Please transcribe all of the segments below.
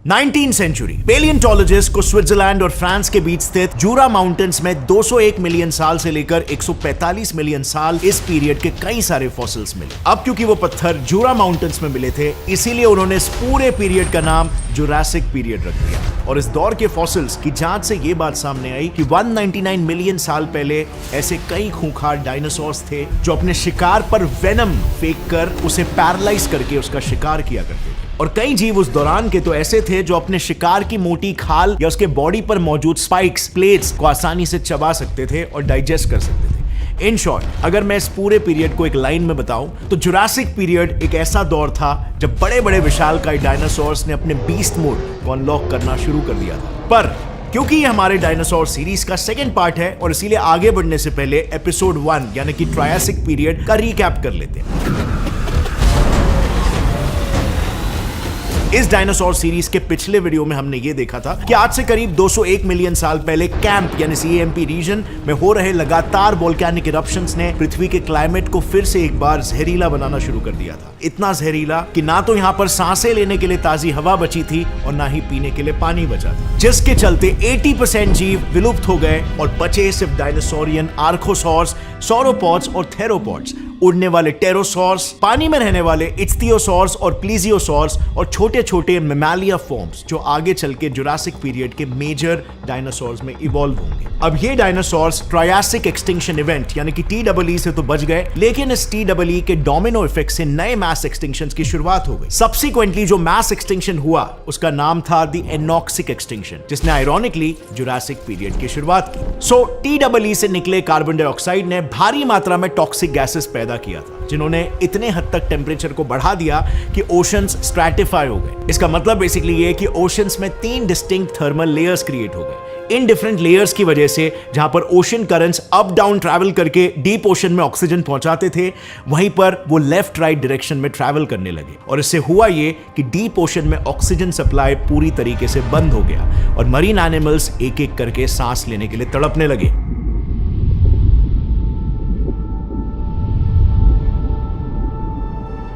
19th century पेलियोंटोलॉजिस्ट को Switzerland और France के बीच स्थित जूरा माउंटेन्स में 201 मिलियन साल से लेकर 145 मिलियन साल इस पीरियड के कई सारे फॉसिल्स मिले। अब क्योंकि वो पत्थर जूरा माउंटेन्स में मिले थे, इसीलिए उन्होंने इस पूरे पीरियड का नाम जुरासिक पीरियड रख दिया। और इस दौर के फॉसिल्स की जांच से ये बात सामने आई कि 199 मिलियन साल पहले ऐसे कई खूंखार डायनासोर्स थे जो अपने शिकार पर वेनम फेंक कर उसे पैरालाइज करके उसका शिकार किया करते थे। और कई जीव उस दौरान के तो ऐसे थे जो अपने शिकार की मोटी खाल या उसके बॉडी पर मौजूद स्पाइक्स, प्लेट्स को आसानी से चबा सकते थे और डाइजेस्ट कर सकते थे। इन शॉर्ट, अगर मैं इस पूरे पीरियड को एक लाइन में बताऊं तो जुरासिक पीरियड एक ऐसा दौर था जब बड़े बड़े विशालकाय डायनासोर्स ने अपने बीस्ट मोड को अनलॉक करना शुरू कर दिया था। पर क्योंकि ये हमारे डायनासोर सीरीज का सेकंड पार्ट है और इसीलिए आगे बढ़ने से पहले एपिसोड 1 यानी कि ट्रायासिक पीरियड का रिकैप कर लेते हैं। इस डायनासोर सीरीज के पिछले वीडियो में हमने ये देखा था कि आज से करीब 201 मिलियन साल पहले कैंप यानी CAMP रीजन में हो रहे लगातार वोल्केनिक इरप्शंस ने पृथ्वी के क्लाइमेट को फिर से एक बार जहरीला बनाना शुरू कर दिया था। इतना जहरीला कि ना तो यहाँ पर सांसें लेने के लिए ताजी हवा बची थी और ना ही पीने के लिए पानी बचा था, जिसके चलते 80% जीव विलुप्त हो गए और बचे सिर्फ डायनासोरियन आर्कोसॉर्स, सौरोपॉड्स और थेरोपॉड्स, उड़ने वाले टेरोसॉर्स, पानी में रहने वाले इच्थियोसॉर्स और प्लीजियोसॉर्स और छोटे छोटे मैमालिया फॉर्म्स जो आगे चल के जुरासिक पीरियड के मेजर डायनासोर्स में इवॉल्व होंगे। अब ये डायनासोर्स ट्रायासिक एक्सटिंक्शन इवेंट यानी कि TEE से तो बच गए, लेकिन इस TEE के डोमिनो इफेक्ट से नए मास एक्सटिंक्शंस की शुरुआत हो गई। सब्सिक्वेंटली जो मास एक्सटिंक्शन हुआ उसका नाम था द एनॉक्सिक एक्सटिंक्शन, जिसने आयरॉनिकली जुरासिक पीरियड की शुरुआत की। सो TEE से निकले कार्बन डाइऑक्साइड ने भारी मात्रा में टॉक्सिक गैसेस पैदा किया था, जिन्होंने इतने हद तक टेम्परेचर को बढ़ा दिया कि ओशंस स्ट्रैटिफाई हो गए। इसका मतलब बेसिकली ये कि ओशंस में 3 डिस्टिंक्ट थर्मल लेयर्स क्रिएट हो गए। इन डिफरेंट लेयर्स की वजह से जहां पर ocean currents up down travel करके डीप ओशन में ऑक्सीजन पहुंचाते थे, वहीं पर वो लेफ्ट राइट डायरेक्शन में ट्रैवल करने लगे। और इससे हुआ ये कि डीप ओशन में ऑक्सीजन सप्लाई पूरी तरीके से बंद हो गया और मरीन एनिमल्स एक एक करके सांस लेने के लिए तड़पने लगे।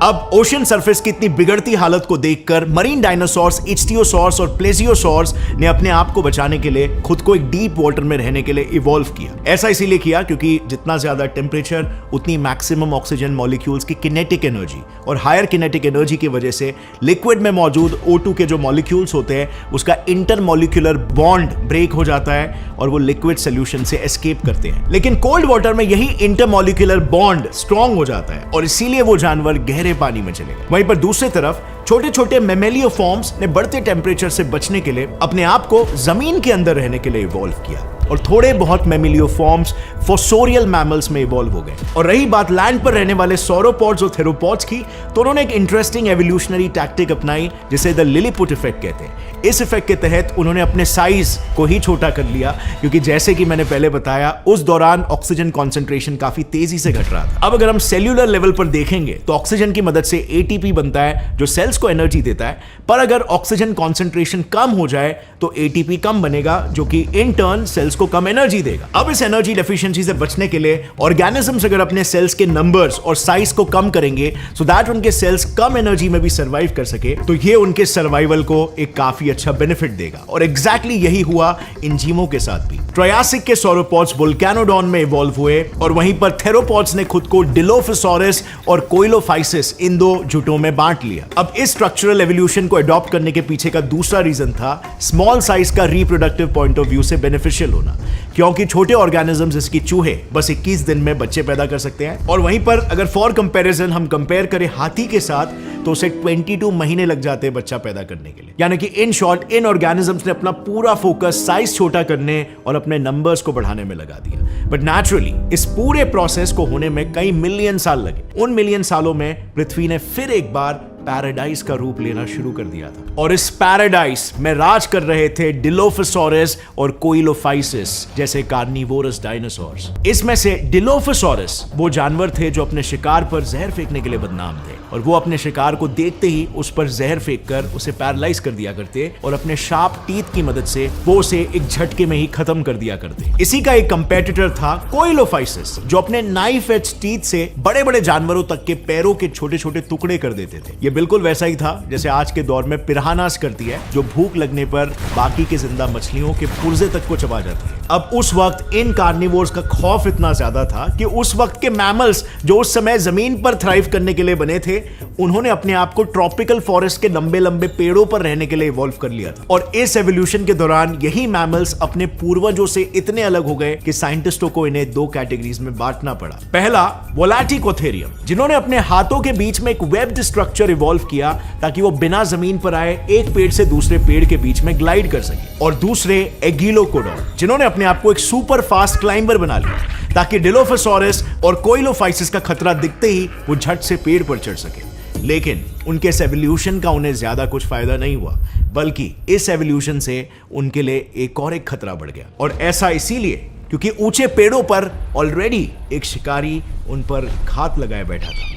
अब ओशन सरफेस की इतनी बिगड़ती हालत को देखकर मरीन डायनासोर्स, इच्थियोसॉर्स और प्लेजियोसॉर्स ने अपने आप को बचाने के लिए खुद को एक डीप वाटर में रहने के लिए इवॉल्व किया। ऐसा इसीलिए किया क्योंकि जितना ज्यादा टेम्परेचर उतनी मैक्सिमम ऑक्सीजन मॉलिक्यूल्स की किनेटिक एनर्जी, और हायर किनेटिक एनर्जी की वजह से लिक्विड में मौजूद O2 के जो मॉलिक्यूल्स होते हैं उसका इंटरमॉलिक्यूलर बॉन्ड ब्रेक हो जाता है और वो लिक्विड सोल्यूशन से एस्केप करते हैं। लेकिन कोल्ड वाटर में यही इंटरमॉलिक्यूलर बॉन्ड स्ट्रॉन्ग हो जाता है और इसीलिए वो जानवर गहरे पानी में चले गए। वहीं पर दूसरी तरफ छोटे छोटे मैमेलियो फॉर्म्स ने बढ़ते टेम्परेचर से बचने के लिए अपने आप को जमीन के अंदर रहने के लिए इवॉल्व किया और थोड़े बहुत मैमेलियो फॉर्म्स फोसोरियल मैमल्स में इवॉल्व हो गए। और रही बात लैंड पर रहने वाले सौरोपॉड्स और थेरोपॉड्स की, तो उन्होंने एक इंटरेस्टिंग एवोल्यूशनरी टैक्टिक अपनाई जिसे द लिलीपुट इफेक्ट कहते हैं। इस इफेक्ट के तहत उन्होंने अपने साइज को ही छोटा कर लिया, क्योंकि जैसे कि मैंने पहले बताया उस दौरान ऑक्सीजन कॉन्सेंट्रेशन काफी तेजी से घट रहा था। अब अगर हम सेल्यूलर लेवल पर देखेंगे तो ऑक्सीजन की मदद से ATP बनता है जो सेल्स को एनर्जी देता है, पर अगर ऑक्सीजन कॉन्सेंट्रेशन कम हो जाए तो ATP कम बनेगा, जो कि इन टर्न सेल्स को कम एनर्जी देगा। अब इस एनर्जी डेफिशिएंसी से बचने के लिए ऑर्गेनिजम्स अगर अपने सेल्स के नंबर्स और साइज को कम करेंगे सो दैट उनके सेल्स कम एनर्जी में भी सर्वाइव कर सके, तो ये उनके सर्वाइवल को एक काफी अच्छा बेनिफिट देगा। और एग्जैक्टली यही हुआ इन जीवों के साथ भी। ट्रायासिक के सौरोपॉड्स वोल्केनोडॉन में इवॉल्व हुए और वहीं पर थेरोपॉड्स ने खुद को डिलोफिसॉरस और कोइलोफाइसिस इन 2 जुटों में बांट लिया। अब इस स्ट्रक्चरल एवोल्यूशन को अडॉप्ट करने के पीछे का दूसरा रीजन था स्मॉल साइज का रिप्रोडक्टिव पॉइंट ऑफ व्यू से बेनिफिशियल होना, क्योंकि छोटे ऑर्गेनिजम्स जैसे चूहे बस 21 दिन में बच्चे पैदा कर सकते हैं। और वहीं पर अगर फॉर कंपैरिजन हम कंपेयर करें हाथी के साथ, तो उसे 22 महीने लग जाते हैं बच्चा पैदा करने के लिए। यानी कि इन शॉर्ट इन ऑर्गेनिजम्स ने अपना पूरा फोकस साइज छोटा करने और अपने नंबर्स को बढ़ाने में लगा दिया। बट नेचुरली इस पूरे प्रोसेस को होने में कई मिलियन साल लगे। उन मिलियन सालों में पृथ्वी ने फिर एक बार पैराडाइज का रूप लेना शुरू कर दिया था और इस पैराडाइज में राज कर रहे थे डिलोफिसॉरस और कोइलोफाइसिस जैसे कार्निवोरस डायनासोर्स। इसमें से डिलोफिसॉरस वो जानवर थे जो अपने शिकार पर जहर फेंकने के लिए बदनाम थे और वो अपने शिकार को देखते ही उस पर जहर फेंककर उसे पैरालाइज कर दिया करते और अपने शार्प टीथ की मदद से वो उसे एक झटके में ही खत्म कर दिया करते। इसी का एक कंपेटिटर था कोइलोफाइसिस, जो अपने नाइफ एज टीथ से बड़े बड़े जानवरों तक के पैरों के छोटे छोटे टुकड़े कर देते थे। ये बिल्कुल वैसा ही था जैसे आज के दौर में पिरानास करती है, जो भूख लगने पर बाकी के जिंदा मछलियों के पुर्जे तक को चबा जाती है। अब उस वक्त इन कार्निवोर्स का खौफ इतना ज्यादा था कि उस वक्त के मैमल्स जो उस समय जमीन पर थ्राइव करने के लिए बने थे, उन्होंने अपने आप को ट्रॉपिकल फॉरेस्ट के लंबे लंबे पेड़ों पर रहने के लिए इवॉल्व कर लिया था। और इस एवोल्यूशन के दौरान यही मैमल्स अपने पूर्वजों से इतने अलग हो गए कि साइंटिस्टों को इन्हें दो कैटेगरीज में बांटना पड़ा। पहला वोलाटिकोथेरियम, जिन्होंने अपने हाथों के बीच में एक वेब्ड स्ट्रक्चर इवॉल्व किया ताकि वो बिना जमीन पर आए एक पेड़ से दूसरे पेड़ के बीच में ग्लाइड कर सके। और दूसरे एगिलोकोडॉन, जिन्होंने अपने आप को एक सुपर फास्ट क्लाइंबर बना लिया ताकि डिलोफोसॉरस और कोइलोफाइसिस का खतरा दिखते ही वो झट से पेड़ पर चढ़ सके। लेकिन उनके इस एवोल्यूशन का उन्हें ज्यादा कुछ फायदा नहीं हुआ, बल्कि इस एवोल्यूशन से उनके लिए एक और एक खतरा बढ़ गया। और ऐसा इसीलिए क्योंकि ऊंचे पेड़ों पर ऑलरेडी एक शिकारी उन पर घात लगाए बैठा था।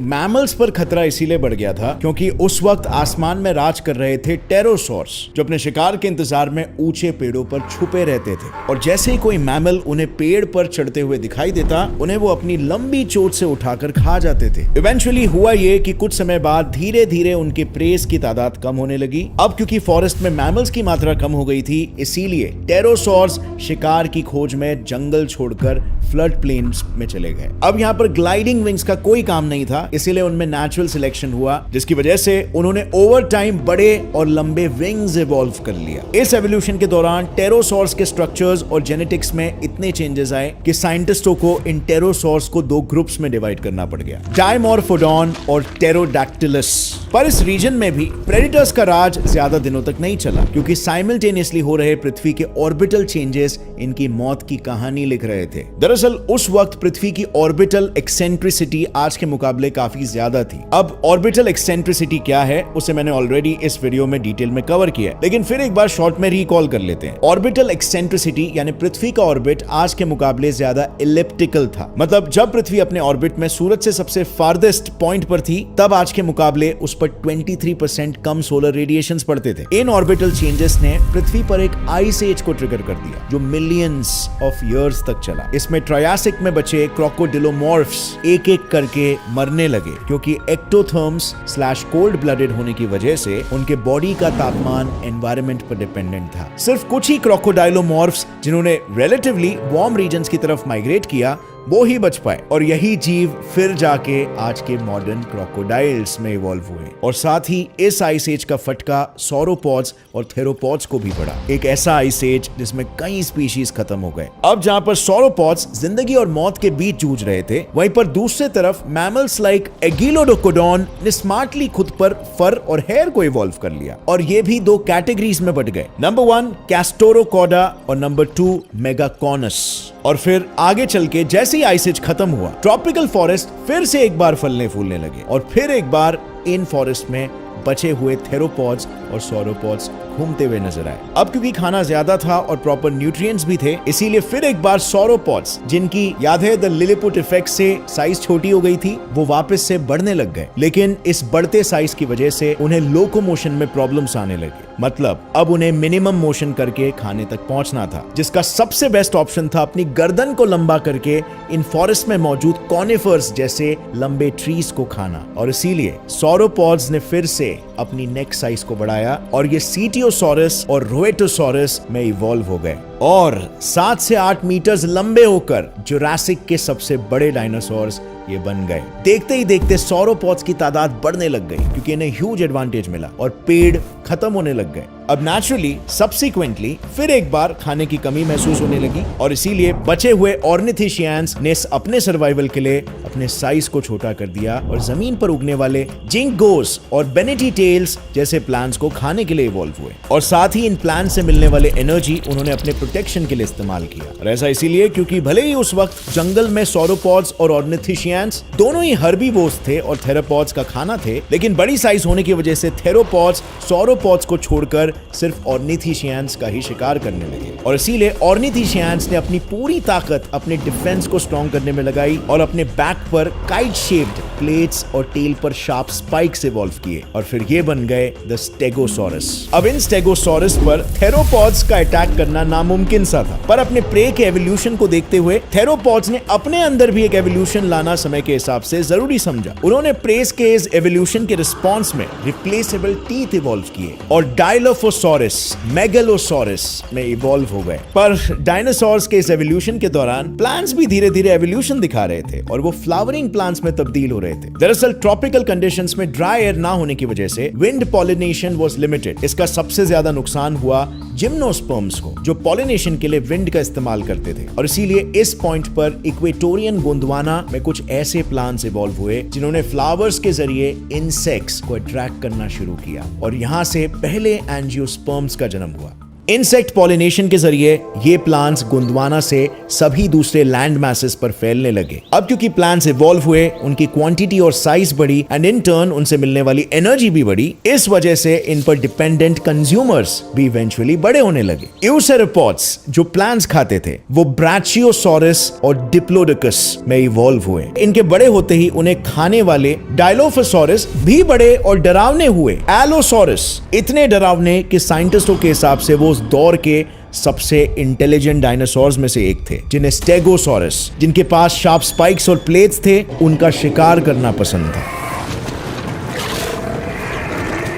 मैमल्स पर खतरा इसीलिए बढ़ गया था क्योंकि उस वक्त आसमान में राज कर रहे थे टेरोसॉर्स, जो अपने शिकार के इंतजार में ऊंचे पेड़ों पर छुपे रहते थे। और जैसे ही कोई मैमल उन्हें पेड़ पर चढ़ते हुए दिखाई देता, उन्हें वो अपनी लंबी चोंच से उठाकर खा जाते थे। इवेंचुअली हुआ ये कि कुछ समय बाद धीरे धीरे उनके प्रेस की तादाद कम होने लगी। अब क्योंकि फॉरेस्ट में मैमल्स की मात्रा कम हो गई थी, इसीलिए टेरोसॉर्स शिकार की खोज में जंगल छोड़कर फ्लड प्लेन्स में चले गए। अब यहाँ पर ग्लाइडिंग विंग्स का कोई काम नहीं था, इसीलिए उनमें नेचुरल सिलेक्शन हुआ, जिसकी वजह से उन्होंने ओवर टाइम बड़े और लंबे विंग्स इवॉल्व कर लिया। इस एवोल्यूशन के दौरान टेरोसॉर्स के स्ट्रक्चर्स और जेनेटिक्स में इतने चेंजेस आए कि साइंटिस्टों को इन टेरोसॉर्स को दो ग्रुप्स में डिवाइड करना पड़ गया, डायमॉर्फोडॉन और टेरोडैक्टिलस। पर इस रीजन में भी प्रेडेटर्स का राज ज्यादा दिनों तक नहीं चला, क्योंकि साइमल्टेनियसली हो रहे पृथ्वी के ऑर्बिटल चेंजेस इनकी मौत की कहानी लिख रहे थे। दरअसल उस वक्त पृथ्वी की ऑर्बिटल एक्सेंट्रिसिटी आज के मुकाबले काफी ज्यादा थी। अब ऑर्बिटल एक्सेंट्रिसिटी क्या है उसे मैंने ऑलरेडी इस वीडियो में डिटेल में कवर किया है, लेकिन फिर एक बार शॉर्ट में रिकॉल कर लेते हैं। ऑर्बिटल एक्सेंट्रिसिटी यानी पृथ्वी का ऑर्बिट आज के मुकाबले ज्यादा इलिप्टिकल था। मतलब जब पृथ्वी अपने ऑर्बिट में सूरज से सबसे फार्देस्ट पॉइंट पर थी, तब आज के मुकाबले उस पर 23% कम सोलर रेडिएशंस पड़ते थे। इन ऑर्बिटल चेंजेस ने पृथ्वी पर एक आइस एज को ट्रिगर कर दिया, जो मिलियंस ऑफ ईयर्स तक चला। इसमें ट्रायासिक में बचे क्रोकोडिलोमॉर्फ्स एक एक करके मरने लगे, क्योंकि एक्टोथर्म्स / कोल्ड ब्लडेड होने की वजह से उनके बॉडी का तापमान एनवायरनमेंट पर डिपेंडेंट था। सिर्फ कुछ ही क्रोकोडाइलोमॉर्फ्स जिन्होंने रिलेटिवली वार्म रीजन्स की तरफ माइग्रेट किया, वो ही बच पाए, और यही जीव फिर जाके आज के मॉडर्न क्रोकोडाइल्स में इवॉल्व हुए। और साथ ही इस आइस एज का फटका सौरोपॉड्स और थेरोपॉड्स को भी पड़ा, एक ऐसा आइस एज जिसमें कई स्पीशीज खत्म हो गए। अब जहां पर सौरोपॉड्स जिंदगी और मौत के बीच जूझ रहे थे, वहीं पर दूसरे तरफ मैमल्स लाइक एगिलोडोकोडॉन ने स्मार्टली खुद पर फर और हेयर को इवॉल्व कर लिया, और ये भी दो कैटेगरीज में बट गए। नंबर 1 कैस्टोरोकोडा और नंबर 2 मेगाकॉनस। और फिर आगे चल के जैसे ही आइस एज खत्म हुआ, ट्रॉपिकल फॉरेस्ट फिर से एक बार फलने फूलने लगे, और फिर एक बार इन फॉरेस्ट में बचे हुए थेरोपॉड्स और सौरोपॉड्स घूमते हुए नजर आए। अब क्योंकि खाना ज्यादा था और प्रॉपर न्यूट्रिएंट्स भी थे, इसीलिए फिर एक बार सौरोपॉड्स, जिनकी याद है द लिलिपुट इफेक्ट से साइज छोटी हो गई थी, वो वापस से बढ़ने लग गए। लेकिन इस बढ़ते साइज की वजह से उन्हें लोकोमोशन में प्रॉब्लम्स आने लगे। मतलब अब उन्हें मिनिमम मोशन करके खाने तक पहुंचना था, जिसका सबसे बेस्ट ऑप्शन था अपनी गर्दन को लंबा करके इन फॉरेस्ट में मौजूद कॉनिफर्स जैसे लंबे ट्रीज को खाना। और इसीलिए सौरोपॉड्स ने फिर से अपनी नेक साइज को बढ़ाया और ये सीटियोसॉरस और रोएटोसॉरस में इवॉल्व हो गए, और 7 से 8 मीटर्स लंबे होकर जुरासिक के सबसे बड़े डायनासोर्स ये बन गए। देखते ही देखते सौरोपॉड्स की तादाद बढ़ने लग गई, क्योंकि इन्हें ह्यूज एडवांटेज मिला और पेड़ खत्म होने लग गए। अब नेचुरली सब्सिक्वेंटली फिर एक बार खाने की कमी महसूस होने लगी, और इसीलिए बचे हुए ऑर्निथिशियंस ने अपने सर्वाइवल के लिए अपने साइज को छोटा कर दिया और जमीन पर उगने वाले जिंगोस और बेनेटी टेल्स जैसे प्लांट्स को खाने के लिए इवॉल्व हुए। और साथ ही इन प्लांट से मिलने वाले एनर्जी उन्होंने अपने प्रोटेक्शन के लिए इस्तेमाल किया। और ऐसा इसीलिए क्योंकि भले ही उस वक्त जंगल में सौरोपॉड्स और ऑर्निथिशियंस दोनों ही हर्बीवोर्स थे और थेरोपॉड्स का खाना थे, लेकिन बड़ी साइज होने की वजह से थेरोपॉड्स सौरोपॉड्स को छोड़कर सिर्फ ऑर्निथोशियंस का ही शिकार करने लगे और इसीलिए ऑर्निथोशियंस ने अपनी पूरी ताकत अपने डिफेंस को स्ट्रॉन्ग करने में लगाई और अपने बैक पर काइट शेप्ड प्लेट्स और टेल पर शार्प स्पाइक्स इवॉल्व किए और फिर ये बन गए द स्टेगोसॉरस। अब इन स्टेगोसॉरस पर थेरोपॉड्स का अटैक करना नामुमकिन सा था, पर अपने प्रे के एवोल्यूशन को देखते हुए थेरोपॉड्स ने अपने अंदर भी एक एवोल्यूशन लाना समय के हिसाब से जरूरी समझा। उन्होंने प्रेस के इस एवोल्यूशन के रिस्पॉन्स में रिप्लेसेबल टीथ इवॉल्व किए और डायलोफोसॉरस मेगलोसॉरस में इवॉल्व हो गए। पर डायनासोर्स के इस एवोल्यूशन के दौरान प्लांट्स भी धीरे धीरे एवोल्यूशन दिखा रहे थे और वो फ्लावरिंग प्लांट्स में तब्दील हो रहे थे। दरअसल ट्रॉपिकल कंडीशंस में ड्राई एयर ना होने की वजह से विंड पॉलिनेशन वाज लिमिटेड। इसका सबसे ज्यादा नुकसान हुआ जिम्नोस्पर्म्स को, जो पॉलिनेशन के लिए विंड का इस्तेमाल करते थे और इसीलिए इस पॉइंट पर इक्वेटोरियन गोंडवाना में कुछ ऐसे प्लांट्स इवॉल्व हुए जिन्होंने फ्लावर्स के जरिए इंसेक्ट्स को अट्रैक्ट करना शुरू किया और यहां से पहले एंजियोस्पर्म्स का जन्म हुआ। इंसेक्ट पॉलिनेशन के जरिए ये प्लांट्स गोंडवाना से सभी दूसरे लैंड मैसेस पर फैलने लगे। अब क्योंकि प्लांट्स इवॉल्व हुए, उनकी क्वांटिटी और साइज बढ़ी एंड इन टर्न उनसे मिलने वाली एनर्जी भी बढ़ी। इस वजह से इन पर डिपेंडेंट कंज्यूमर्स भी इवेंचुअली बड़े होने लगे। यूसेरोपोड्स जो प्लांट्स खाते थे वो ब्रैचियोसॉरस और डिप्लोडोकस में इवॉल्व हुए। इनके बड़े होते ही उन्हें खाने वाले डायलोफोसॉरस भी बड़े और डरावने हुए। एलोसॉरस इतने डरावने कि साइंटिस्टों के हिसाब से वो दौर के सबसे इंटेलिजेंट डायनासोर्स में से एक थे, जिन्हें स्टेगोसॉरस, जिनके पास शार्प स्पाइक्स और प्लेट्स थे, उनका शिकार करना पसंद था।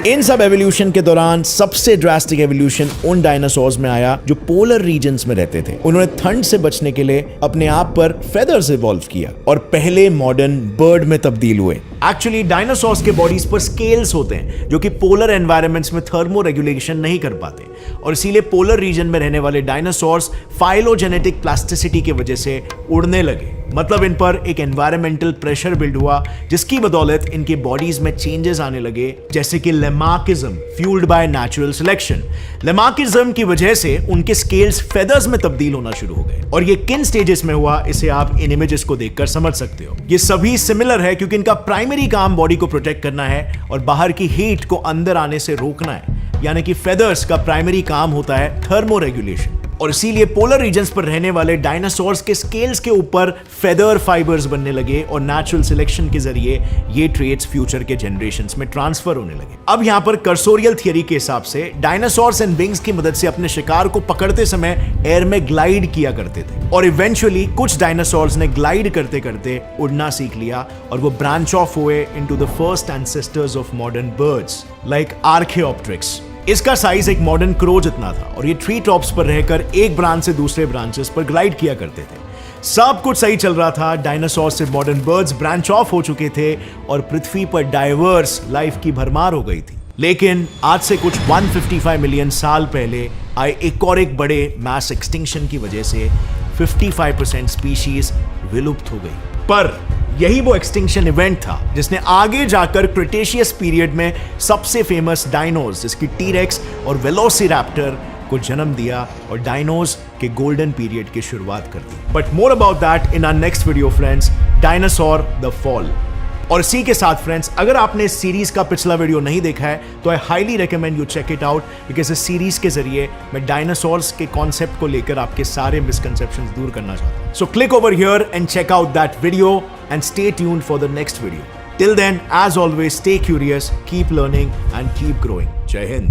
इन सब एवोल्यूशन के दौरान सबसे ड्रास्टिक एवोल्यूशन उन डायनासोर्स में आया जो पोलर रीजन्स में रहते थे। उन्होंने ठंड से बचने के लिए अपने आप पर फेदर्स इवॉल्व किया और पहले मॉडर्न बर्ड में तब्दील हुए। एक्चुअली डायनासोर्स के बॉडीज पर स्केल्स होते हैं जो कि पोलर एनवायरनमेंट्स में थर्मो रेगुलेशन नहीं कर पाते और इसीलिए पोलर रीजन में रहने वाले डायनासोर्स फाइलोजेनेटिक प्लास्टिसिटी की वजह से उड़ने लगे। मतलब इन पर एक एनवायरमेंटल प्रेशर बिल्ड हुआ जिसकी बदौलत इनके बॉडीज में चेंजेस आने लगे, जैसे कि Lamarckism fuelled by natural selection. Lamarckism की वजह से उनके स्केल्स फेदर्स में तब्दील होना शुरू हो गए और ये किन स्टेजेस में हुआ इसे आप इन इमेजेस को देखकर समझ सकते हो। ये सभी सिमिलर है क्योंकि इनका प्राइमरी काम बॉडी को प्रोटेक्ट करना है और बाहर की हीट को अंदर आने से रोकना है, यानी कि फेदर्स का प्राइमरी काम होता है थर्मो रेगुलेशन और इसीलिए पोलर रीजन्स पर रहने वाले डायनासोर्स के स्केल्स के ऊपर फेदर फाइबर्स बनने लगे और नेचुरल सिलेक्शन के जरिए ये ट्रेट्स फ्यूचर के जनरेशंस में ट्रांसफर होने लगे। अब यहां पर कर्सोरियल थियरी के हिसाब से डायनासोर्स एंड विंग्स की मदद से अपने शिकार को पकड़ते समय एयर में ग्लाइड किया करते थे और इवेंचुअली कुछ डायनासोर्स ने ग्लाइड करते करते उड़ना सीख लिया और वो ब्रांच ऑफ हुए into the first ancestors of modern birds like Archaeopteryx. इसका साइज एक मॉडर्न क्रो जितना था और ये ट्री टॉप्स पर रहकर एक ब्रांच से दूसरे ब्रांचेस पर ग्लाइड किया करते थे। सब कुछ सही चल रहा था, डायनासोर से मॉडर्न बर्ड्स ब्रांच ऑफ हो चुके थे और पृथ्वी पर डाइवर्स लाइफ की भरमार हो गई थी। लेकिन आज से कुछ 155 मिलियन साल पहले आए एक और एक बड़े मैस एक्सटिंक्शन की वजह से 55% स्पीशीज विलुप्त हो गई। पर यही वो एक्सटिंक्शन इवेंट था जिसने आगे जाकर क्रिटेशियस पीरियड में सबसे फेमस डायनोस जिसकी टीरेक्स और वेलोसिरैप्टर को जन्म दिया और डायनोस के गोल्डन पीरियड की शुरुआत कर दी। But more about that in our next video friends, dinosaur the fall. और इसी के साथ फ्रेंड्स, अगर आपने इस सीरीज का पिछला वीडियो नहीं देखा है तो I highly recommend you check it out, because इस सीरीज के जरिए मैं डायनासोर्स के कॉन्सेप्ट को लेकर आपके सारे मिसकंसेप्शंस दूर करना चाहता हूं। So click over here and check out that video and stay tuned for the next video. Till then, as always, stay curious, keep learning and keep growing. जय हिंद।